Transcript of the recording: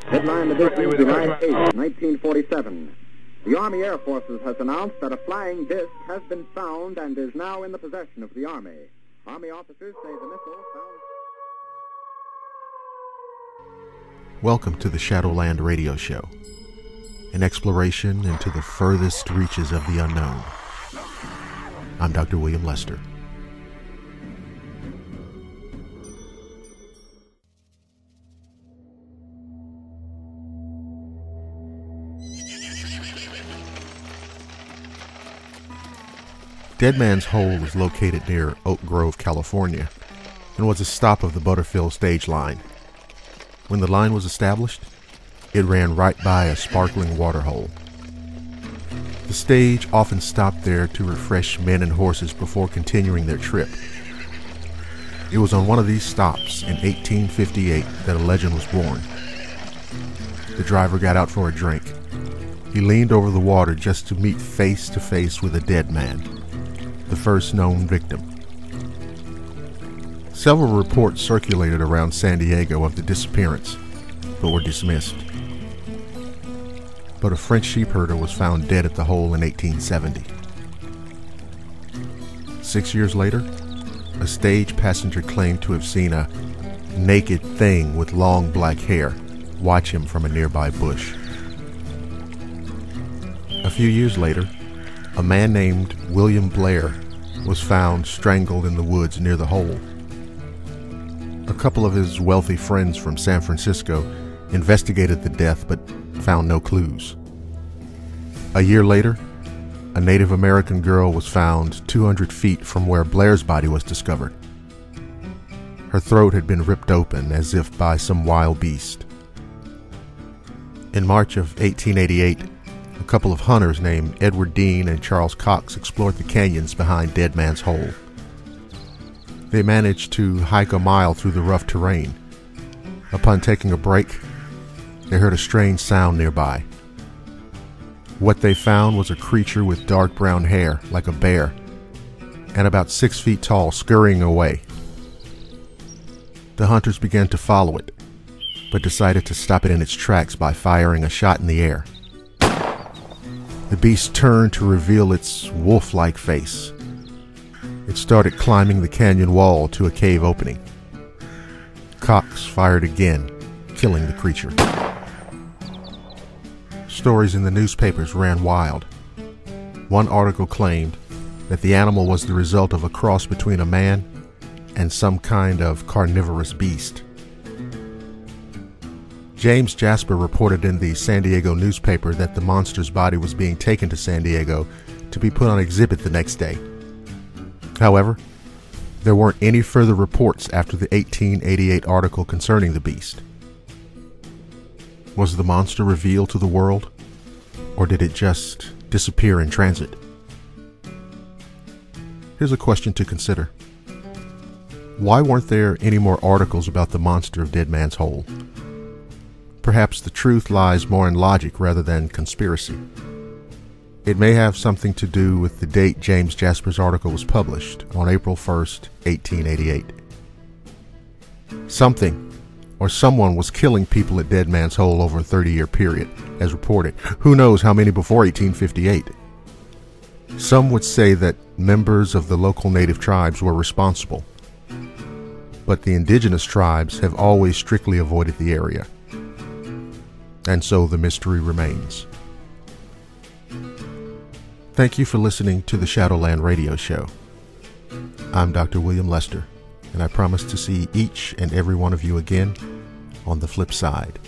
Headline edition, July 8, 1947. The Army Air Forces has announced that a flying disc has been found and is now in the possession of the Army. Army officers say the missile found... Welcome to the Shadowland radio show, an exploration into the furthest reaches of the unknown. I'm Dr. William Lester. Dead Man's Hole is located near Oak Grove, California, and was a stop of the Butterfield stage line. When the line was established, it ran right by a sparkling waterhole. The stage often stopped there to refresh men and horses before continuing their trip. It was on one of these stops in 1858 that a legend was born. The driver got out for a drink. He leaned over the water just to meet face to face with a dead man, the first known victim. Several reports circulated around San Diego of the disappearance, but were dismissed. But a French sheepherder was found dead at the hole in 1870. 6 years later, a stage passenger claimed to have seen a naked thing with long black hair watch him from a nearby bush. A few years later, a man named William Blair was found strangled in the woods near the hole. A couple of his wealthy friends from San Francisco investigated the death but found no clues. A year later, a Native American girl was found 200 feet from where Blair's body was discovered. Her throat had been ripped open as if by some wild beast. In March of 1888, a couple of hunters named Edward Dean and Charles Cox explored the canyons behind Dead Man's Hole. They managed to hike a mile through the rough terrain. Upon taking a break, they heard a strange sound nearby. What they found was a creature with dark brown hair, like a bear, and about 6 feet tall, scurrying away. The hunters began to follow it, but decided to stop it in its tracks by firing a shot in the air. The beast turned to reveal its wolf-like face. It started climbing the canyon wall to a cave opening. Cox fired again, killing the creature. Stories in the newspapers ran wild. One article claimed that the animal was the result of a cross between a man and some kind of carnivorous beast. James Jasper reported in the San Diego newspaper that the monster's body was being taken to San Diego to be put on exhibit the next day. However, there weren't any further reports after the 1888 article concerning the beast. Was the monster revealed to the world, or did it just disappear in transit? Here's a question to consider. Why weren't there any more articles about the monster of Dead Man's Hole? Perhaps the truth lies more in logic rather than conspiracy. It may have something to do with the date James Jasper's article was published, on April 1st, 1888. Something or someone was killing people at Dead Man's Hole over a 30-year period, as reported. Who knows how many before 1858? Some would say that members of the local native tribes were responsible, but the indigenous tribes have always strictly avoided the area. And so the mystery remains. Thank you for listening to the Shadowland radio show. I'm Dr. William Lester, and I promise to see each and every one of you again on the flip side.